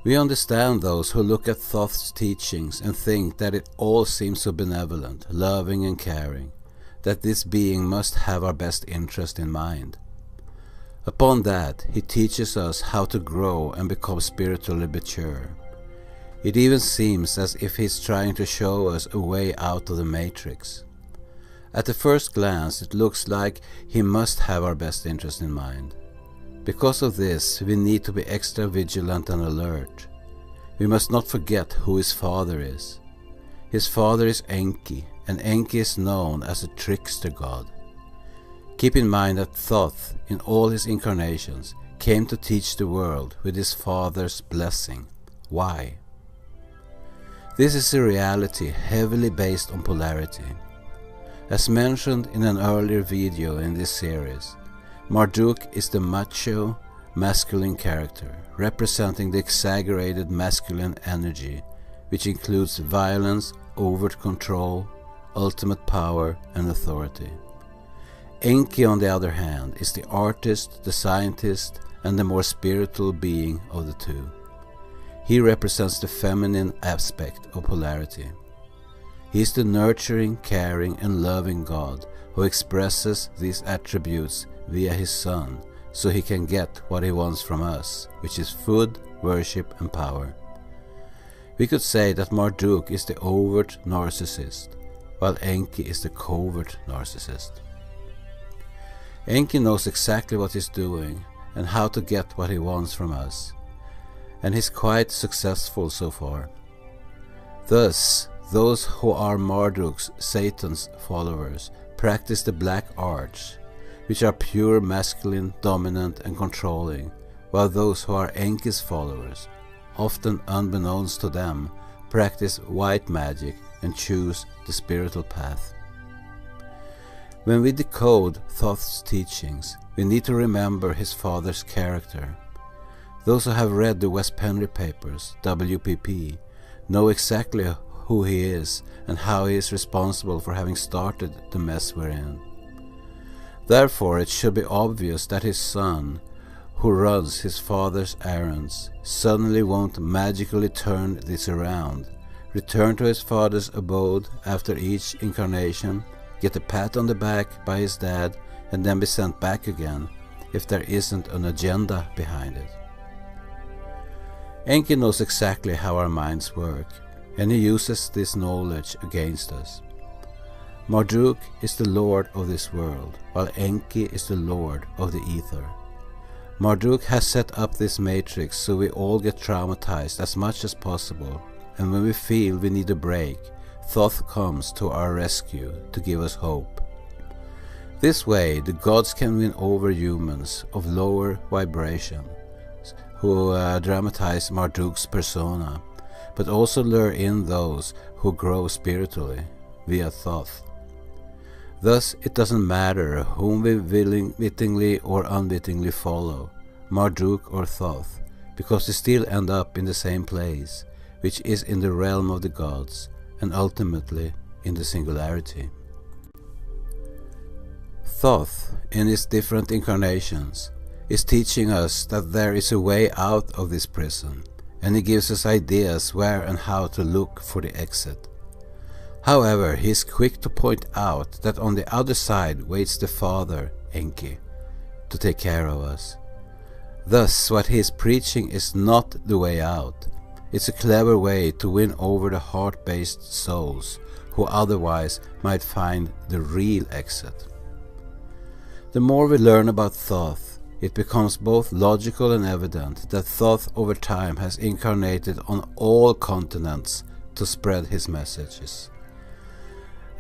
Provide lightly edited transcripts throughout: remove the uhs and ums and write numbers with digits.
We understand those who look at Thoth's teachings and think that it all seems so benevolent, loving and caring, that this being must have our best interest in mind. Upon that, he teaches us how to grow and become spiritually mature. It even seems as if he's trying to show us a way out of the matrix. At the first glance, it looks like he must have our best interest in mind. Because of this, we need to be extra vigilant and alert. We must not forget who his father is. His father is Enki, and Enki is known as a trickster god. Keep in mind that Thoth, in all his incarnations, came to teach the world with his father's blessing. Why? This is a reality heavily based on polarity. As mentioned in an earlier video in this series, Marduk is the macho, masculine character, representing the exaggerated masculine energy, which includes violence, overt control, ultimate power and authority. Enki, on the other hand, is the artist, the scientist, and the more spiritual being of the two. He represents the feminine aspect of polarity. He is the nurturing, caring, and loving God who expresses these attributes via his son, so he can get what he wants from us, which is food, worship, and power. We could say that Marduk is the overt narcissist, while Enki is the covert narcissist. Enki knows exactly what he's doing and how to get what he wants from us, and he's quite successful so far. Thus, those who are Marduk's, Satan's followers, practice the black arts, which are pure masculine, dominant and controlling, while those who are Enki's followers, often unbeknownst to them, practice white magic and choose the spiritual path. When we decode Thoth's teachings, we need to remember his father's character. Those who have read the Wes Penre papers, WPP, know exactly who he is and how he is responsible for having started the mess we're in. Therefore, it should be obvious that his son, who runs his father's errands, suddenly won't magically turn this around, return to his father's abode after each incarnation, get a pat on the back by his dad, and then be sent back again if there isn't an agenda behind it. Enki knows exactly how our minds work, and he uses this knowledge against us. Marduk is the lord of this world, while Enki is the lord of the ether. Marduk has set up this matrix so we all get traumatized as much as possible, and when we feel we need a break, Thoth comes to our rescue to give us hope. This way, the gods can win over humans of lower vibration, who dramatize Marduk's persona, but also lure in those who grow spiritually via Thoth. Thus, it doesn't matter whom we wittingly or unwittingly follow, Marduk or Thoth, because we still end up in the same place, which is in the realm of the gods, and ultimately in the singularity. Thoth, in his different incarnations, is teaching us that there is a way out of this prison, and he gives us ideas where and how to look for the exit. However, he is quick to point out that on the other side waits the father, Enki, to take care of us. Thus, what he is preaching is not the way out. It's a clever way to win over the heart-based souls who otherwise might find the real exit. The more we learn about Thoth, it becomes both logical and evident that Thoth over time has incarnated on all continents to spread his messages.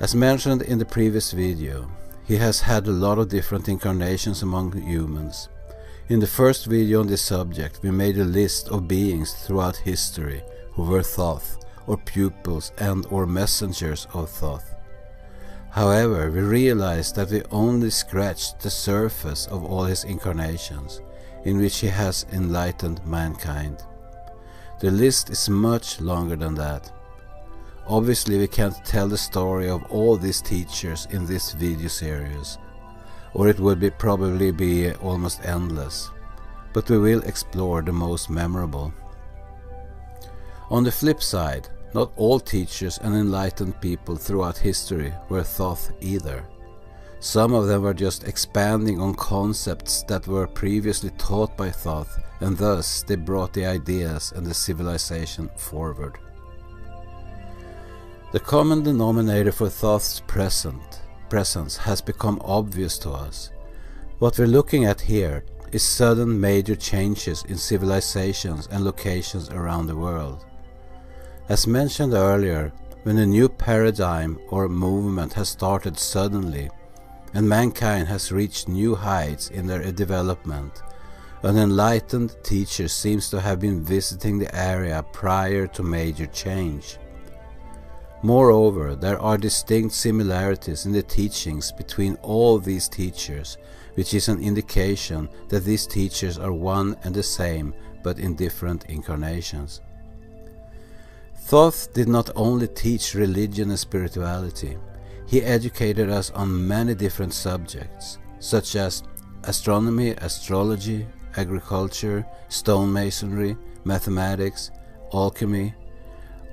As mentioned in the previous video, he has had a lot of different incarnations among humans. In the first video on this subject, we made a list of beings throughout history who were Thoth, or pupils and or messengers of Thoth. However, we realized that we only scratched the surface of all his incarnations, in which he has enlightened mankind. The list is much longer than that. Obviously, we can't tell the story of all these teachers in this video series, or it would probably be almost endless, but we will explore the most memorable. On the flip side, not all teachers and enlightened people throughout history were Thoth either. Some of them were just expanding on concepts that were previously taught by Thoth, and thus they brought the ideas and the civilization forward. The common denominator for Thoth's presence has become obvious to us. What we're looking at here is sudden major changes in civilizations and locations around the world. As mentioned earlier, when a new paradigm or movement has started suddenly, and mankind has reached new heights in their development, an enlightened teacher seems to have been visiting the area prior to major change. Moreover, there are distinct similarities in the teachings between all these teachers, which is an indication that these teachers are one and the same, but in different incarnations. Thoth did not only teach religion and spirituality, he educated us on many different subjects, such as astronomy, astrology, agriculture, stonemasonry, mathematics, alchemy,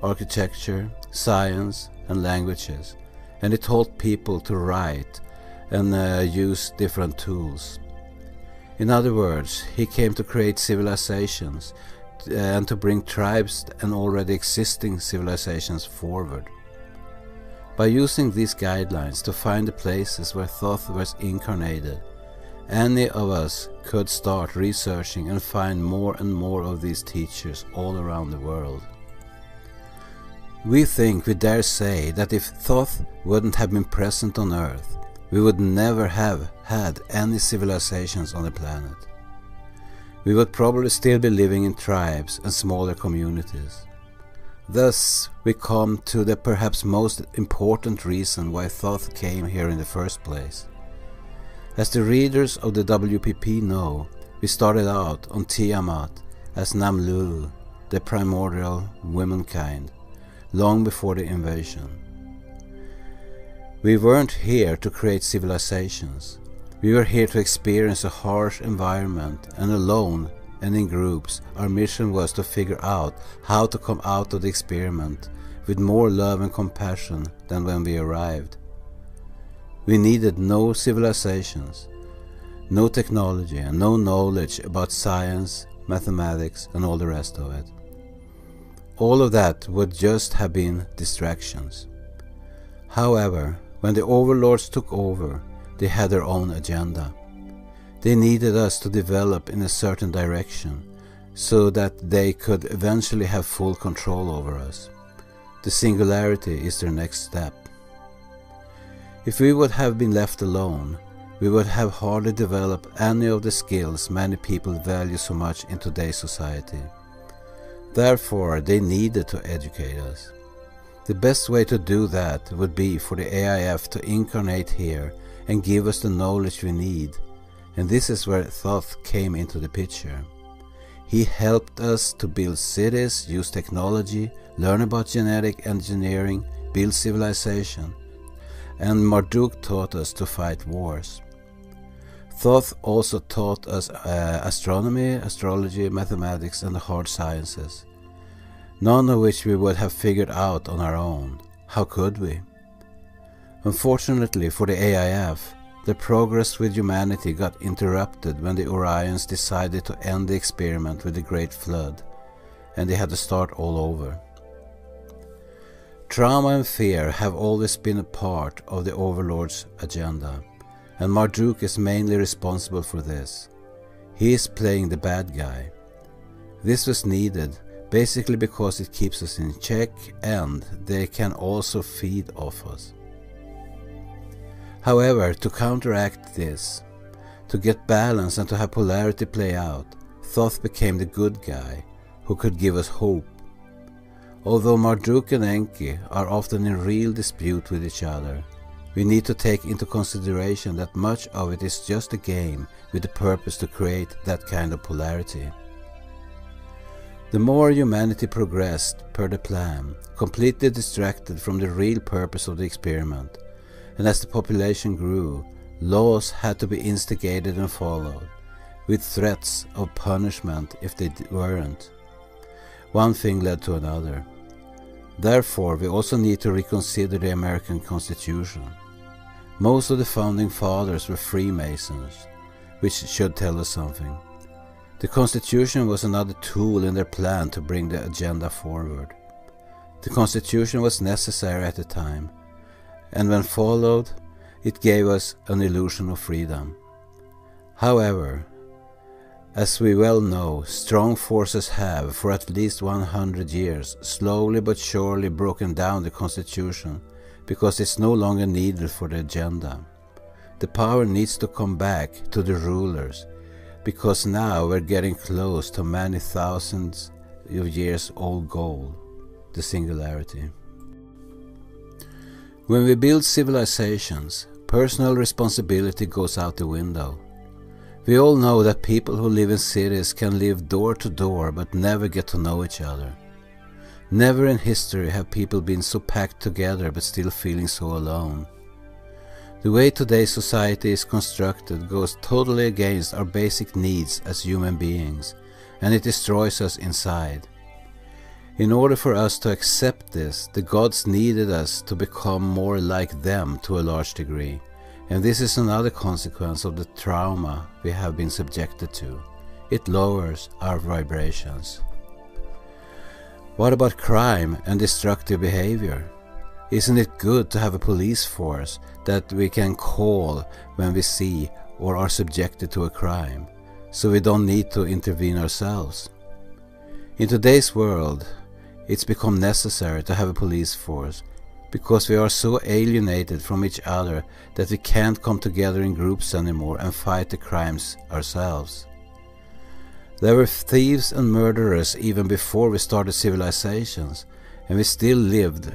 architecture, science, and languages, and he taught people to write and use different tools. In other words, he came to create civilizations and to bring tribes and already existing civilizations forward. By using these guidelines to find the places where Thoth was incarnated, any of us could start researching and find more and more of these teachers all around the world. We think we dare say that if Thoth wouldn't have been present on Earth, we would never have had any civilizations on the planet. We would probably still be living in tribes and smaller communities. Thus, we come to the perhaps most important reason why Thoth came here in the first place. As the readers of the WPP know, we started out on Tiamat as Namlulu, the primordial womankind, long before the invasion. We weren't here to create civilizations. We were here to experience a harsh environment, and alone and in groups, our mission was to figure out how to come out of the experiment with more love and compassion than when we arrived. We needed no civilizations, no technology, and no knowledge about science, mathematics, and all the rest of it. All of that would just have been distractions. However, when the overlords took over, they had their own agenda. They needed us to develop in a certain direction so that they could eventually have full control over us. The singularity is their next step. If we would have been left alone, we would have hardly developed any of the skills many people value so much in today's society. Therefore, they needed to educate us. The best way to do that would be for the AIF to incarnate here and give us the knowledge we need, and this is where Thoth came into the picture. He helped us to build cities, use technology, learn about genetic engineering, build civilization, and Marduk taught us to fight wars. Thoth also taught us astronomy, astrology, mathematics, and the hard sciences, none of which we would have figured out on our own. How could we? Unfortunately for the AIF, the progress with humanity got interrupted when the Orions decided to end the experiment with the Great Flood, and they had to start all over. Trauma and fear have always been a part of the Overlord's agenda, and Marduk is mainly responsible for this. He is playing the bad guy. This was needed basically because it keeps us in check, and they can also feed off us. However, to counteract this, to get balance and to have polarity play out, Thoth became the good guy who could give us hope. Although Marduk and Enki are often in real dispute with each other, we need to take into consideration that much of it is just a game with the purpose to create that kind of polarity. The more humanity progressed per the plan, completely distracted from the real purpose of the experiment, and as the population grew, laws had to be instigated and followed, with threats of punishment if they weren't. One thing led to another. Therefore, we also need to reconsider the American Constitution. Most of the founding fathers were Freemasons, which should tell us something. The Constitution was another tool in their plan to bring the agenda forward. The Constitution was necessary at the time, and when followed, it gave us an illusion of freedom. However, as we well know, strong forces have, for at least 100 years, slowly but surely broken down the Constitution because it's no longer needed for the agenda. The power needs to come back to the rulers, because now we're getting close to many thousands of years old goal, the singularity. When we build civilizations, personal responsibility goes out the window. We all know that people who live in cities can live door to door but never get to know each other. Never in history have people been so packed together but still feeling so alone. The way today's society is constructed goes totally against our basic needs as human beings, and it destroys us inside. In order for us to accept this, the gods needed us to become more like them to a large degree. And this is another consequence of the trauma we have been subjected to. It lowers our vibrations. What about crime and destructive behavior? Isn't it good to have a police force that we can call when we see or are subjected to a crime, so we don't need to intervene ourselves? In today's world, it's become necessary to have a police force, because we are so alienated from each other that we can't come together in groups anymore and fight the crimes ourselves. There were thieves and murderers even before we started civilizations, and we still lived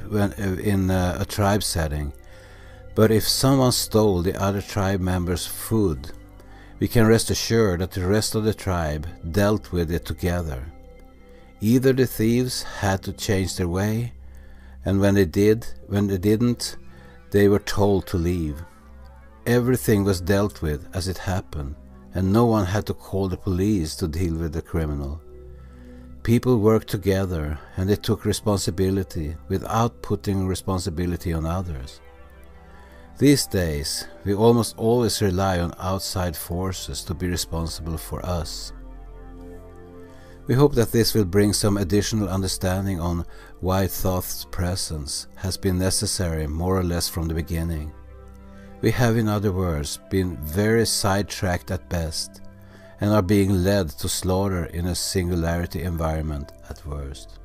in a tribe setting. But if someone stole the other tribe members' food, we can rest assured that the rest of the tribe dealt with it together. Either the thieves had to change their way, and when they didn't, they were told to leave. Everything was dealt with as it happened, and no one had to call the police to deal with the criminal. People worked together, and they took responsibility without putting responsibility on others. These days, we almost always rely on outside forces to be responsible for us. We hope that this will bring some additional understanding on why Thoth's presence has been necessary more or less from the beginning. We have, in other words, been very sidetracked at best, and are being led to slaughter in a singularity environment at worst.